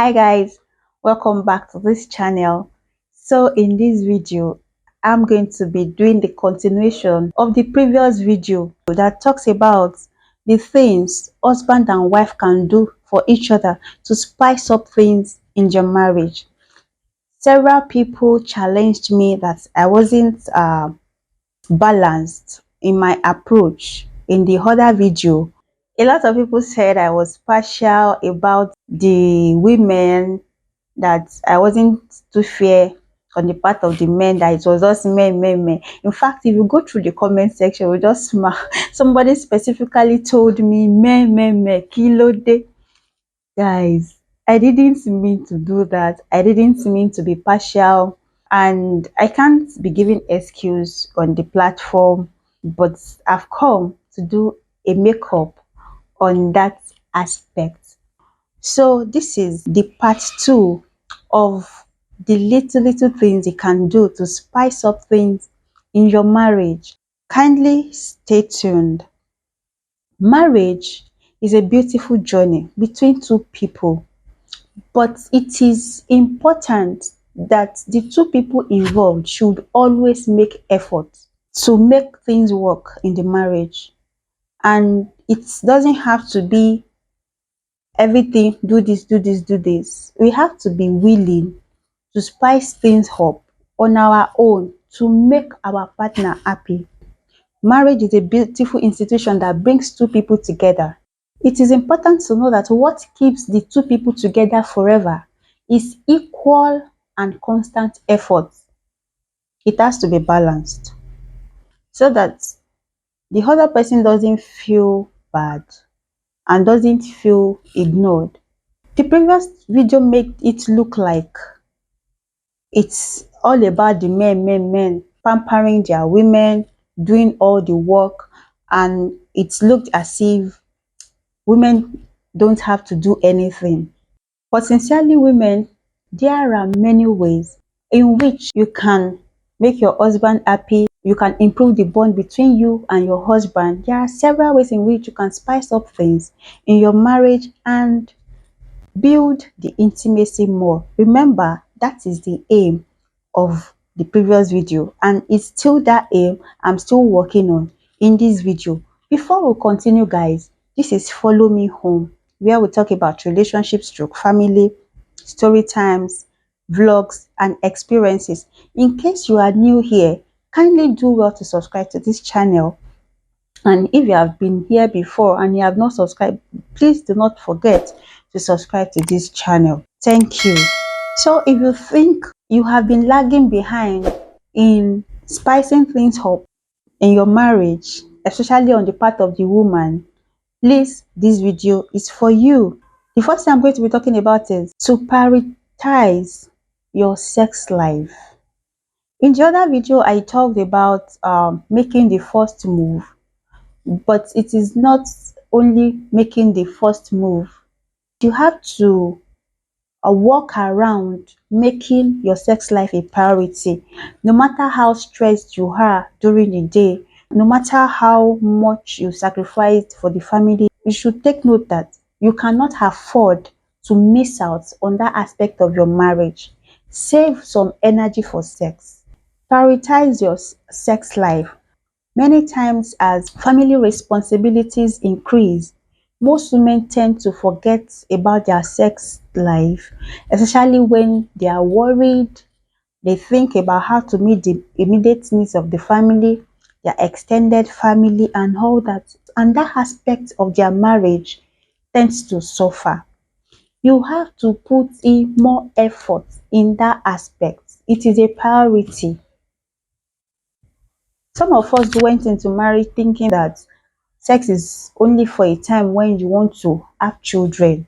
Hi guys, welcome back to this channel. So in this video I'm going to be doing the continuation of the previous video that talks about the things husband and wife can do for each other to spice up things in your marriage. Several people challenged me that I wasn't balanced in my approach in the other video. A lot of people said I was partial about the women, that I wasn't too fair on the part of the men, that it was just men. In fact, if you go through the comment section, we just smile. Somebody specifically told me, men, kilo de. Guys, I didn't mean to do that. I didn't mean to be partial, and I can't be giving excuse on the platform, but I've come to do a makeup on that aspect. So this is the part 2 of the little things you can do to spice up things in your marriage. Kindly stay tuned. Marriage is a beautiful journey between two people, but it is important that the two people involved should always make effort to make things work in the marriage. And it doesn't have to be everything, do this. We have to be willing to spice things up on our own to make our partner happy. Marriage is a beautiful institution that brings two people together. It is important to know that what keeps the two people together forever is equal and constant effort. It has to be balanced so that the other person doesn't feel bad and doesn't feel ignored. The previous video made it look like it's all about the men pampering their women, doing all the work, and it looked as if women don't have to do anything. But sincerely, women, there are many ways in which you can make your husband happy. You can improve the bond between you and your husband. There are several ways in which you can spice up things in your marriage and build the intimacy more. Remember, that is the aim of the previous video, and it's still that aim I'm still working on in this video. Before we continue, guys, this is Follow Me Home, where we talk about relationships, stroke family, story times, vlogs, and experiences. In case you are new here, kindly do well to subscribe to this channel. And if you have been here before and you have not subscribed, please do not forget to subscribe to this channel. Thank you. So if you think you have been lagging behind in spicing things up in your marriage, especially on the part of the woman, please, this video is for you. The first thing I'm going to be talking about is to prioritize your sex life. In the other video, I talked about making the first move, but it is not only making the first move. You have to work around making your sex life a priority. No matter how stressed you are during the day, no matter how much you sacrifice for the family, you should take note that you cannot afford to miss out on that aspect of your marriage. Save some energy for sex. Prioritize your sex life. Many times as family responsibilities increase, most women tend to forget about their sex life, especially when they are worried. They think about how to meet the immediate needs of the family, their extended family, and all that. And that aspect of their marriage tends to suffer. You have to put in more effort in that aspect. It is a priority. Some of us went into marriage thinking that sex is only for a time when you want to have children.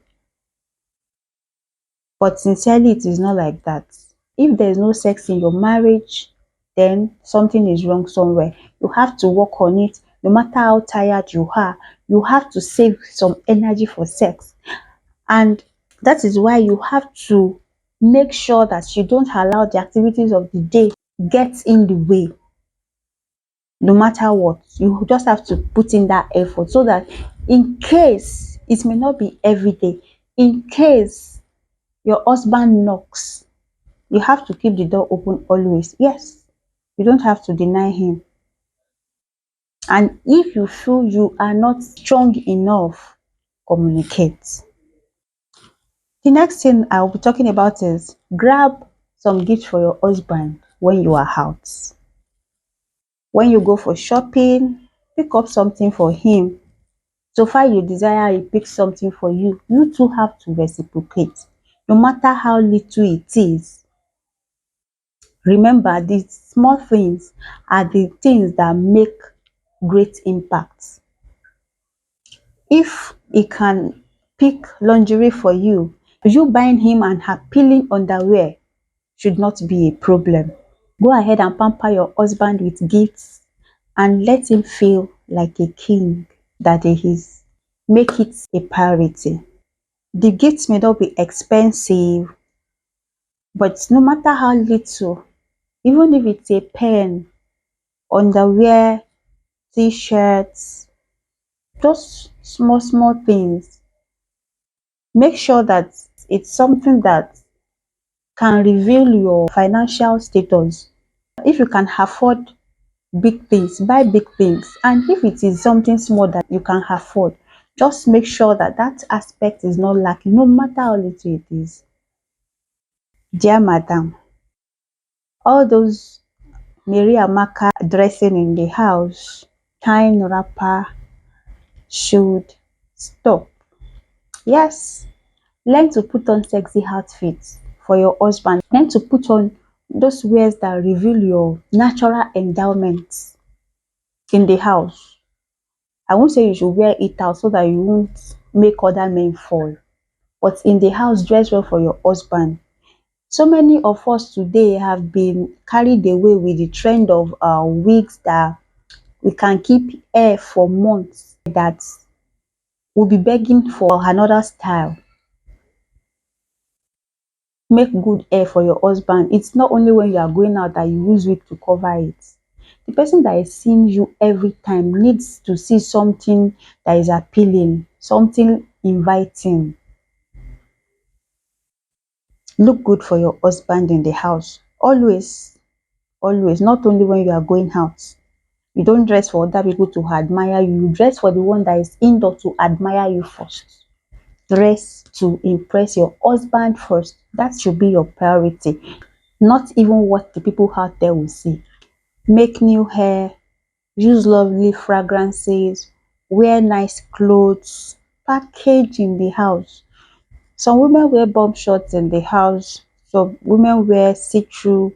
But sincerely, it is not like that. If there is no sex in your marriage, then something is wrong somewhere. You have to work on it. No matter how tired you are, you have to save some energy for sex. And that is why you have to make sure that you don't allow the activities of the day get in the way. No matter what, you just have to put in that effort so that in case it may not be every day, in case Your husband knocks. You have to keep the door open always. Yes, you don't have to deny him. And if you feel you are not strong enough, communicate. The next thing I'll be talking about is grab some gift for your husband when you are out. When you go for shopping, pick up something for him. So far you desire he picks something for you, you too have to reciprocate. No matter how little it is, remember the small things are the things that make great impact. If he can pick lingerie for you buying him an appealing underwear should not be a problem. Go ahead and pamper your husband with gifts and let him feel like a king that he is. Make it a priority. The gifts may not be expensive, but no matter how little, even if it's a pen, underwear, t-shirts, just small, small things, make sure that it's something that can reveal your financial status. If you can afford big things, buy big things. And if it is something small that you can afford, just make sure that that aspect is not lacking, no matter how little it is. Dear madam, all those Mary Amaka dressing in the house, tying wrapper should stop. Yes, learn to put on sexy outfits for your husband. Learn to put on those wears that reveal your natural endowments in the house. I won't say you should wear it out so that you won't make other men fall. But in the house, dress well for your husband. So many of us today have been carried away with the trend of wigs that we can keep hair for months, that we'll be begging for another style. Make good hair for your husband. It's not only when you are going out that you use wig to cover it. The person that is seeing you every time needs to see something that is appealing, something inviting. Look good for your husband in the house. Always, always, not only when you are going out. You don't dress for other people to admire you. You dress for the one that is indoor to admire you first. Dress to impress your husband first. That should be your priority. Not even what the people out there will see. Make new hair, use lovely fragrances, wear nice clothes, package in the house. Some women wear bomb shorts in the house. Some women wear see-through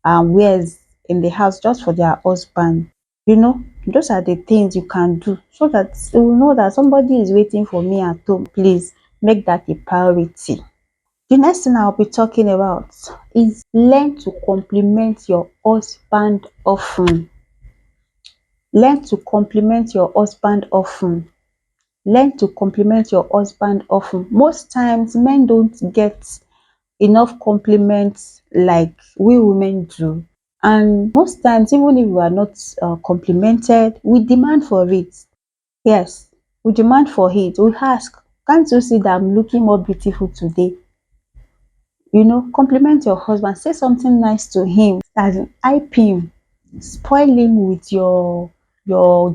wears in the house just for their husband. You know, those are the things you can do so that they will know that somebody is waiting for me at home. Please make that a priority. The next thing I'll be talking about is learn to compliment your husband often. Learn to compliment your husband often. Learn to compliment your husband often. Most times men don't get enough compliments like we women do. And most times, even if we are not complimented, we demand for it. Yes, we demand for it. We ask, can't you see that I'm looking more beautiful today? You know, compliment your husband. Say something nice to him. As in, hype him. Spoil him with your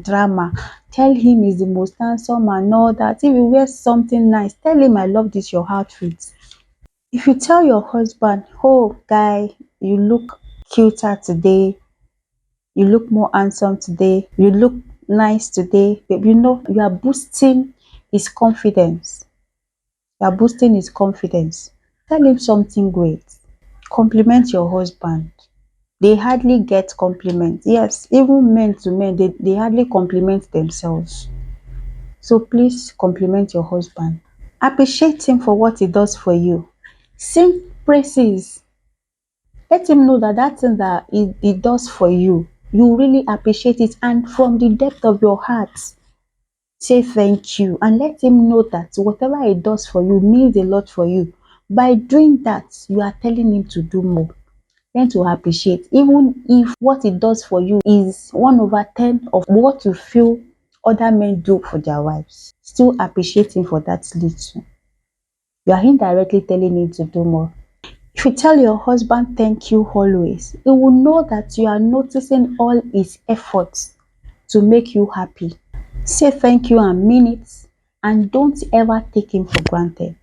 drama. Tell him he's the most handsome and all that. If he wears something nice, tell him I love this your outfit. If you tell your husband, oh guy, you look cuter today, you look more handsome today, you look nice today, babe, you know you are boosting his confidence. You are boosting his confidence. Tell him something great. Compliment your husband. They hardly get compliments. Yes, even men to men, they hardly compliment themselves. So please compliment your husband. Appreciate him for what he does for you. Sing praises. Let him know that that thing that he does for you, you really appreciate it, and from the depth of your heart, say thank you and let him know that whatever he does for you means a lot for you. By doing that, you are telling him to do more. Learn to appreciate, even if what he does for you is 1/10 of what you feel other men do for their wives. Still appreciate him for that little. You are indirectly telling him to do more. If you tell your husband thank you always, he will know that you are noticing all his efforts to make you happy. Say thank you and mean it, and don't ever take him for granted.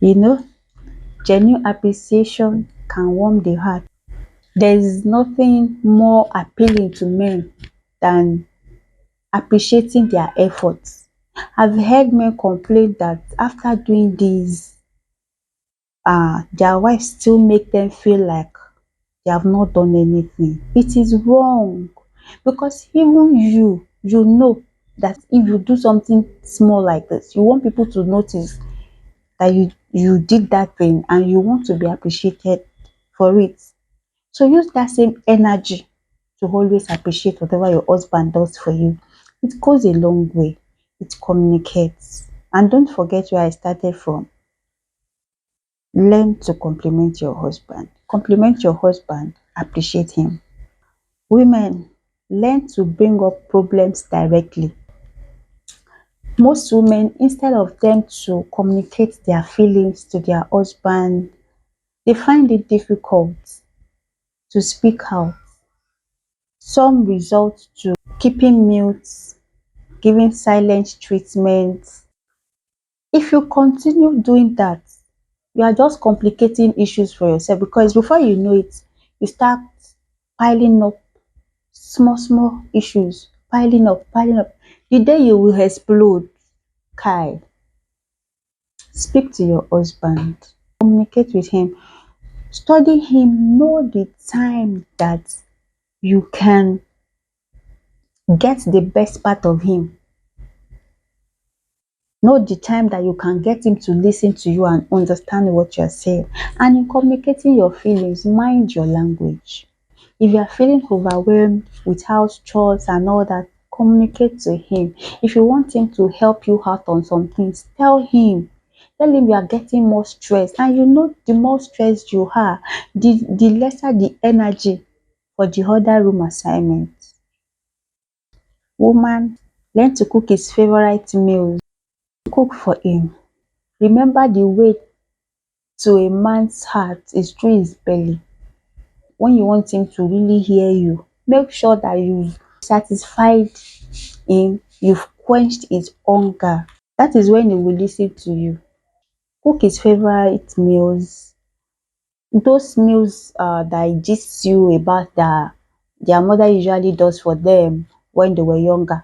You know, genuine appreciation can warm the heart. There is nothing more appealing to men than appreciating their efforts. I've heard men complain that after doing this, their wives still make them feel like they have not done anything. It is wrong, because even you know that if you do something small like this, you want people to notice that you did that thing and you want to be appreciated for it. So use that same energy to always appreciate whatever your husband does for you. It goes a long way. It communicates. And don't forget where I started from. Learn to compliment your husband. Compliment your husband, appreciate him. Women, learn to bring up problems directly. Most women, instead of them to communicate their feelings to their husband, they find it difficult to speak out. Some resort to keeping mute, giving silent treatment. If you continue doing that, you are just complicating issues for yourself, because before you know it, you start piling up small small issues, piling up. The day you will explode, kai, speak to your husband, communicate with him, study him, know the time that you can get the best part of him. Know the time that you can get him to listen to you and understand what you're saying. And in communicating your feelings, mind your language. If you are feeling overwhelmed with house chores and all that, communicate to him. If you want him to help you out on some things, tell him. Tell him you are getting more stressed. And you know, the more stressed you are, the lesser the energy for the other room assignment. Woman, learn to cook his favorite meals. Cook for him. Remember, the way to a man's heart is through his belly. When you want him to really hear you, make sure that you've satisfied him, you've quenched his hunger. That is when he will listen to you. Cook his favorite meals. Those meals that he gist you about that their mother usually does for them when they were younger.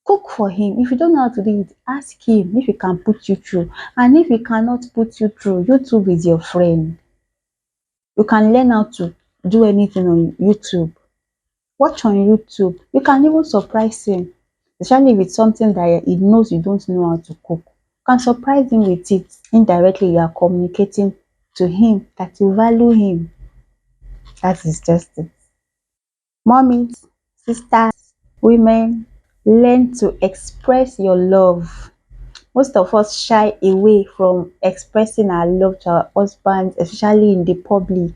Cook for him. If you don't know how to do it, ask him if he can put you through. And if he cannot put you through, YouTube is your friend. You can learn how to do anything on YouTube. Watch on YouTube. You can even surprise him, especially if it's something that he knows you don't know how to cook. You can surprise him with it. Indirectly, you are communicating to him that you value him. That is just it. Mommies, sisters, women, learn to express your love. Most of us shy away from expressing our love to our husbands, especially in the public.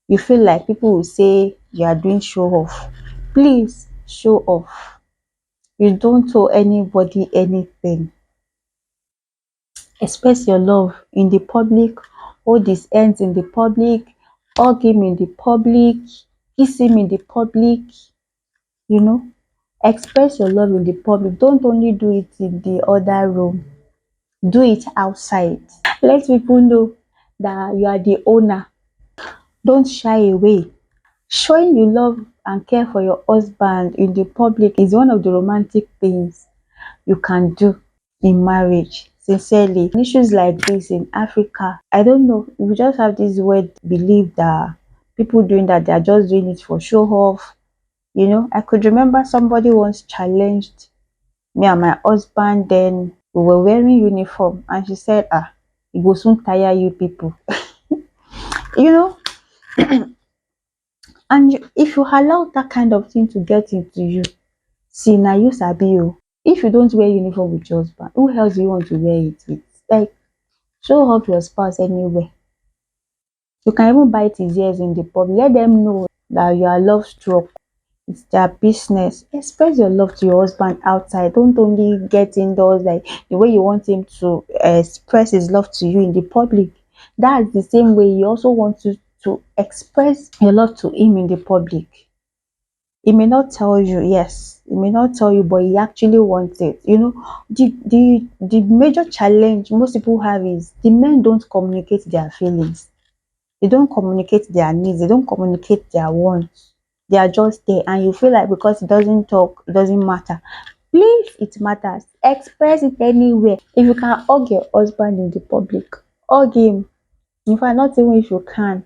You feel like people will say you are doing show off. Please show off. You don't owe anybody anything. Express your love in the public, hold his hands in the public, hug him in the public, kiss him in the public, you know. Express your love in the public. Don't only do it in the other room. Do it outside. Let people know that you are the owner. Don't shy away. Showing you love and care for your husband in the public is one of the romantic things you can do in marriage. Sincerely, issues like this in Africa, I don't know, we just have this weird belief that people doing that, they are just doing it for show off. You know, I could remember somebody once challenged me and my husband, then we were wearing uniform, and she said, it will soon tire you people. You know, and if you allow that kind of thing to get into you, see, now you sabi o. If you don't wear uniform with your husband, who else do you want to wear it with? Like, show off your spouse anywhere. You can even bite his ears in the public. Let them know that you are love struck. It's their business. Express your love to your husband outside. Don't only get indoors like the way you want him to express his love to you in the public. That's the same way you also want to express your love to him in the public. He may not tell you, yes, he may not tell you, but he actually wants it. You know, the major challenge most people have is the men don't communicate their feelings. They don't communicate their needs. They don't communicate their wants. They are just there, and you feel like because it doesn't talk, it doesn't matter. Please, it matters. Express it anywhere. If you can hug your husband in the public, hug him. In fact, not even if you can,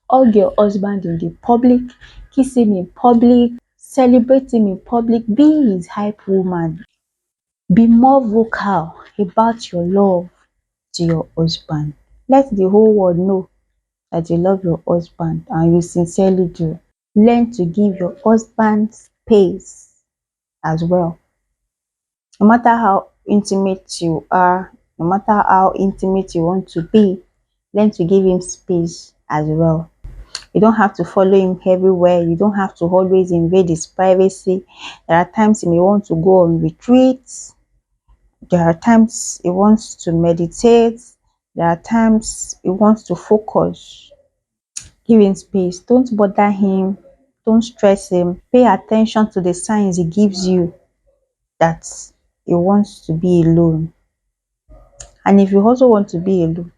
hug your husband in the public, kiss him in public, celebrate him in public, be his hype woman. Be more vocal about your love to your husband. Let the whole world know that you love your husband and you sincerely do. Learn to give your husband space as well. No matter how intimate you are, no matter how intimate you want to be, learn to give him space as well. You don't have to follow him everywhere. You don't have to always invade his privacy. There are times he may want to go on retreats. There are times he wants to meditate. There are times he wants to focus. Give him space. Don't bother him. Don't stress him. Pay attention to the signs he gives you that he wants to be alone. And if you also want to be alone,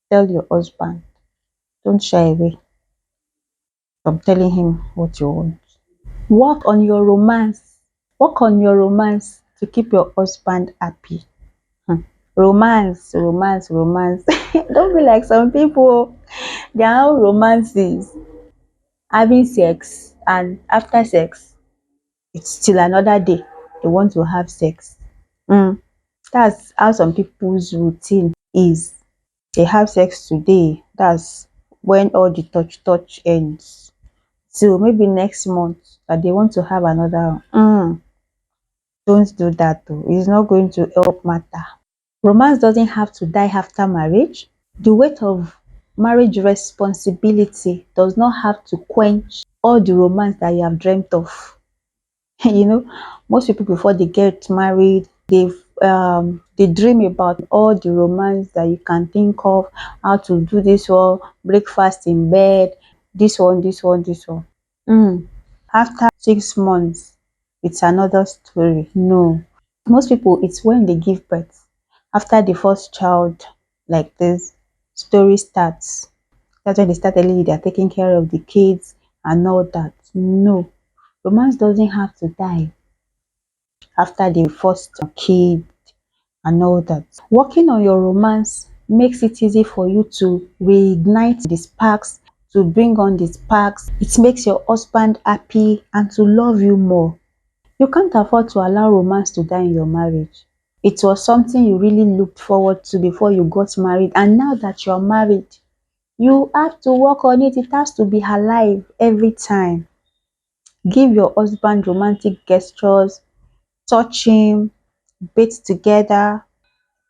tell your husband. Don't shy away from telling him what you want. Work on your romance. Work on your romance to keep your husband happy. Romance, romance, romance. Don't be like some people. Their own romance is having sex, and after sex, it's still another day. They want to have sex. Mm. That's how some people's routine is. They have sex today. That's when all the touch ends. So maybe next month that they want to have another. Don't do that though. It's not going to help matter. Romance doesn't have to die after marriage. The weight of marriage responsibility does not have to quench all the romance that you have dreamt of. You know, most people before they get married, they dream about all the romance that you can think of, how to do this one, breakfast in bed, this one, this one, this one. After 6 months, it's another story. No. Most people, it's when they give birth. After the first child, like this, story starts. That's when they start telling you they're taking care of the kids and all that. No. Romance doesn't have to die after the first kid and all that. Working on your romance makes it easy for you to reignite the sparks, to bring on the sparks. It makes your husband happy and to love you more. You can't afford to allow romance to die in your marriage. It was something you really looked forward to before you got married, and now that you're married, you have to work on it. It has to be alive every time. Give your husband romantic gestures, touch him, bathe together,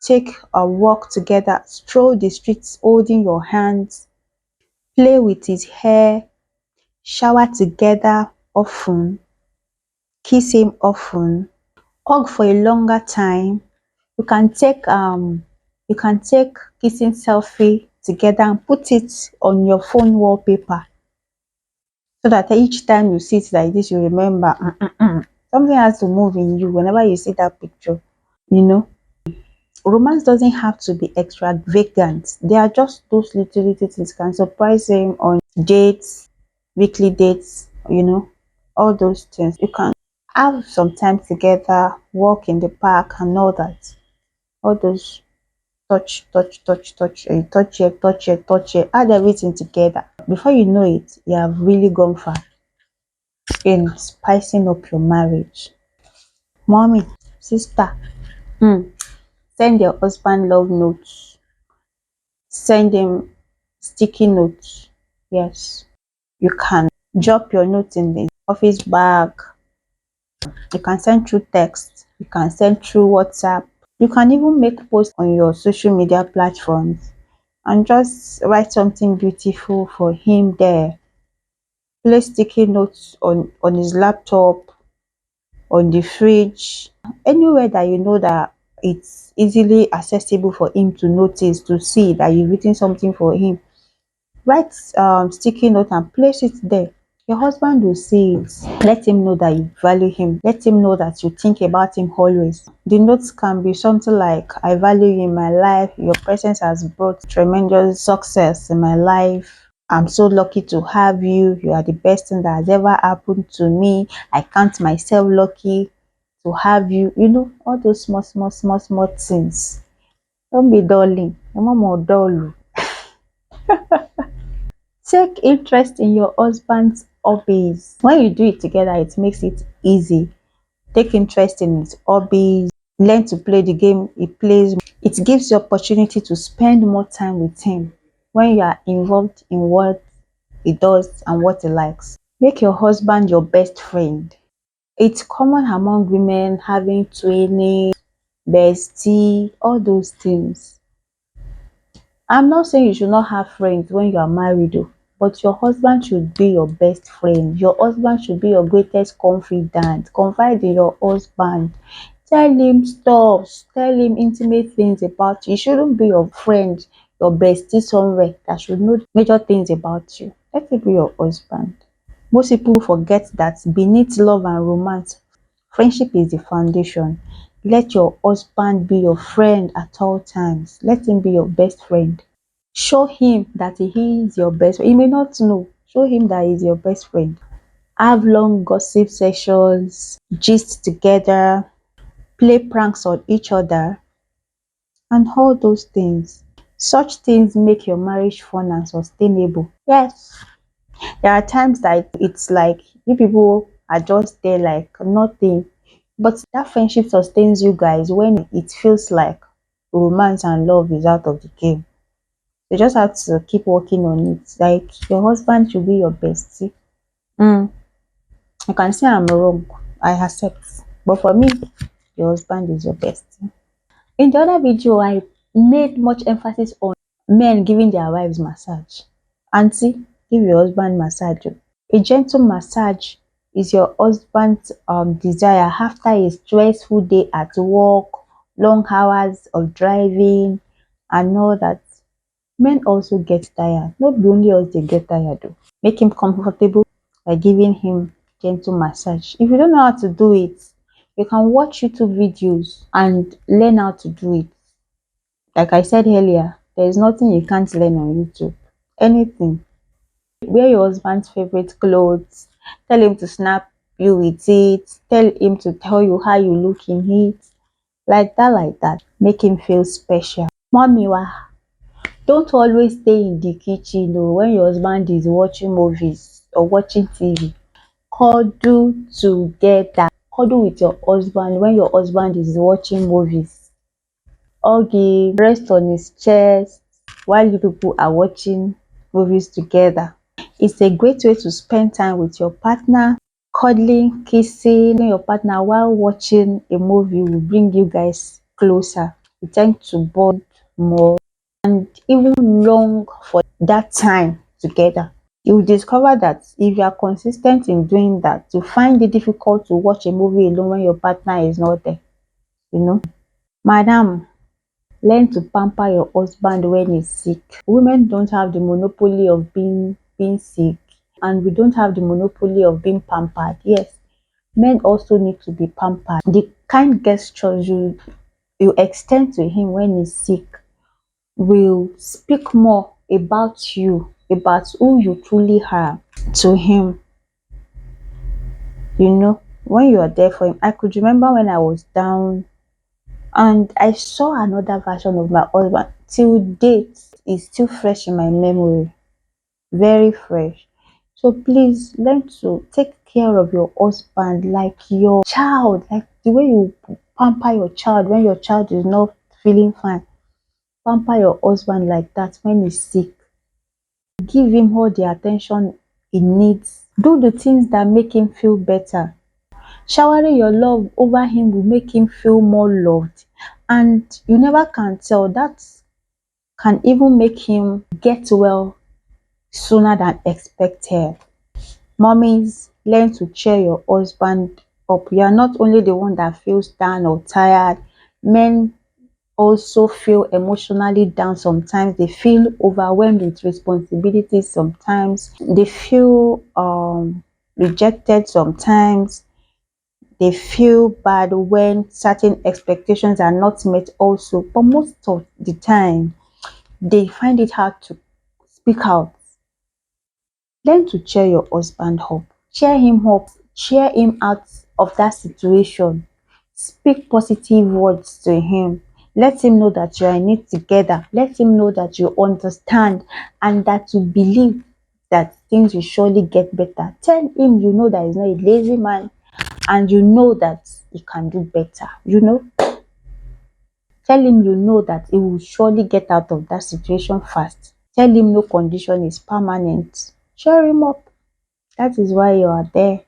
take a walk together, stroll the streets holding your hands, play with his hair, shower together often, kiss him often, hug for a longer time. You can take kissing selfie together and put it on your phone wallpaper so that each time you see it like this, you remember something has to move in you whenever you see that picture. You know, romance doesn't have to be extravagant. They are just those little things can surprise him on dates, weekly dates, all those things. You can have some time together, walk in the park and all that. All those touch here, touch here, touch here, add everything together. Before you know it, you have really gone far in spicing up your marriage. Mommy, sister, send your husband love notes. Send him sticky notes. Yes, you can drop your notes in the office bag. You can send through text. You can send through WhatsApp. You can even make posts on your social media platforms and just write something beautiful for him there. Place sticky notes on his laptop, on the fridge, anywhere that you know that it's easily accessible for him to notice, to see that you've written something for him. Write sticky note and place it there. Your husband will see it. Let him know that you value him. Let him know that you think about him always. The notes can be something like, I value you in my life. Your presence has brought tremendous success in my life. I'm so lucky to have you. You are the best thing that has ever happened to me. I count myself lucky to have you. You know, all those small, small, small, small things. Don't be darling. Your mom will dull. Take interest in your husband's hobbies. When you do it together, it makes it easy. Take interest in his hobbies. Learn to play the game he plays. It gives you opportunity to spend more time with him when you are involved in what he does and what he likes. Make your husband your best friend. It's common among women having twinning, bestie, all those things. I'm not saying you should not have friends when you are married though, but your husband should be your best friend. Your husband should be your greatest confidant. Confide in your husband. Tell him stuff. Tell him intimate things about you. He shouldn't be your friend, your bestie somewhere that should know major things about you. Let it be your husband. Most people forget that beneath love and romance, friendship is the foundation. Let your husband be your friend at all times. Let him be your best friend. Show him that he is your best friend. He may not know. Show him that he is your best friend. Have long gossip sessions, gist together, play pranks on each other, and all those things. Such things make your marriage fun and sustainable. Yes, there are times that it's like you people are just there like nothing, but that friendship sustains you guys when it feels like romance and love is out of the game. You just have to keep working on it. Like your husband should be your bestie. Mm, you can say I'm wrong. I accept. But for me, your husband is your bestie. In the other video, I made much emphasis on men giving their wives massage. Auntie, give your husband massage. A gentle massage is your husband's desire after a stressful day at work, long hours of driving, and all that. Men also get tired. Not be only us they get tired though. Make him comfortable by giving him gentle massage. If you don't know how to do it, you can watch YouTube videos and learn how to do it. Like I said earlier, there is nothing you can't learn on YouTube. Anything. Wear your husband's favorite clothes. Tell him to snap you with it. Tell him to tell you how you look in it. Like that, like that. Make him feel special. Mommy, don't always stay in the kitchen when your husband is watching movies or watching TV. Cuddle together. Cuddle with your husband when your husband is watching movies. Hug him, rest on his chest while you people are watching movies together. It's a great way to spend time with your partner. Cuddling, kissing your partner while watching a movie will bring you guys closer. You tend to bond more and even long for that time together. You will discover that if you are consistent in doing that, you find it difficult to watch a movie alone when your partner is not there. You know, madam, learn to pamper your husband when he's sick. Women don't have the monopoly of being sick, and we don't have the monopoly of being pampered. Yes, men also need to be pampered. The kind gestures you extend to him when he's sick will speak more about you, about who you truly are to him. You know, when you are there for him. I could remember when I was down and I saw another version of my husband. Till date, is still fresh in my memory, very fresh. So please learn to take care of your husband like your child, like the way you pamper your child when your child is not feeling fine. Pamper your husband like that when he's sick. Give him all the attention he needs. Do the things that make him feel better. Showering your love over him will make him feel more loved. And you never can tell, that can even make him get well sooner than expected. Mommies, learn to cheer your husband up. You are not only the one that feels down or tired. Men also feel emotionally down sometimes. They feel overwhelmed with responsibilities sometimes. They feel rejected sometimes. They feel bad when certain expectations are not met also. But most of the time, they find it hard to speak out. Learn to cheer your husband up. Cheer him up. Cheer him out of that situation. Speak positive words to him. Let him know that you are in it together. Let him know that you understand and that you believe that things will surely get better. Tell him you know that he's not a lazy man and you know that he can do better. Tell him you know that he will surely get out of that situation fast. Tell him no condition is permanent. Cheer him up. That is why you are there.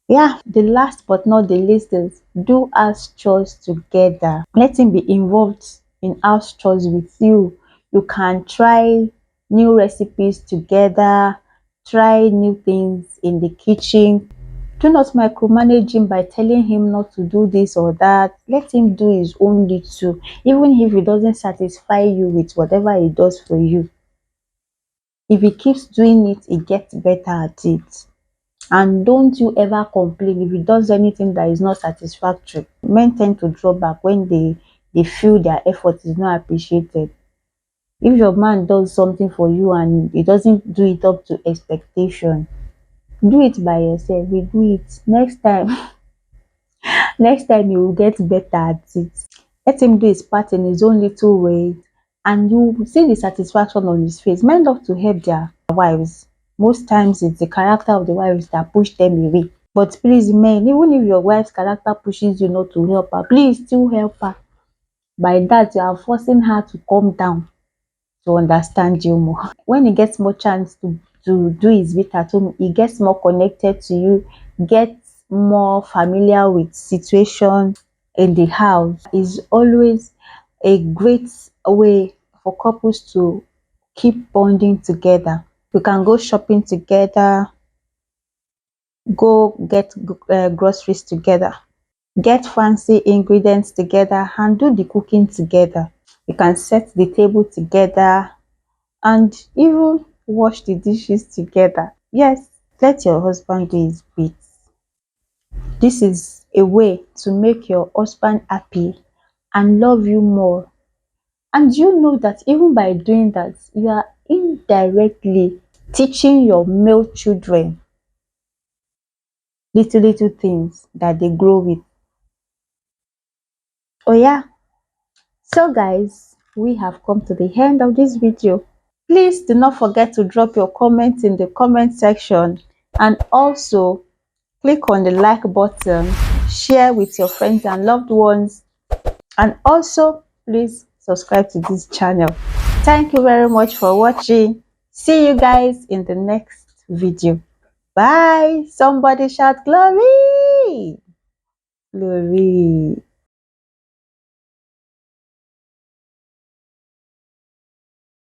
Yeah, the last but not the least is do house chores together. Let him be involved in house chores with you. You can try new recipes together, try new things in the kitchen. Do not micromanage him by telling him not to do this or that. Let him do his own little, even if he doesn't satisfy you with whatever he does for you. If he keeps doing it, he gets better at it. And don't you ever complain if he does anything that is not satisfactory. Men tend to draw back when they feel their effort is not appreciated. If your man does something for you and he doesn't do it up to expectation, do it by yourself. We do it next time. Next time you will get better at it. Let him do his part in his own little way and you will see the satisfaction on his face. Men love to help their wives. Most times it's the character of the wives that push them away. But please men, even if your wife's character pushes you not to help her, please still help her. By that you are forcing her to calm down to understand you more. When he gets more chance to do his bit at home, he gets more connected to you, gets more familiar with situation in the house. Is always a great way for couples to keep bonding together. You can go shopping together, go get groceries together, get fancy ingredients together and do the cooking together. You can set the table together and even wash the dishes together. Yes, let your husband do his bit. This is a way to make your husband happy and love you more. And you know that even by doing that, you are indirectly teaching your male children little things that they grow with. Oh yeah, so guys, we have come to the end of this video. Please do not forget to drop your comments in the comment section and also click on the like button, share with your friends and loved ones, and also please subscribe to this channel. Thank you very much for watching. See you guys in the next video. Bye. Somebody shout glory. Glory.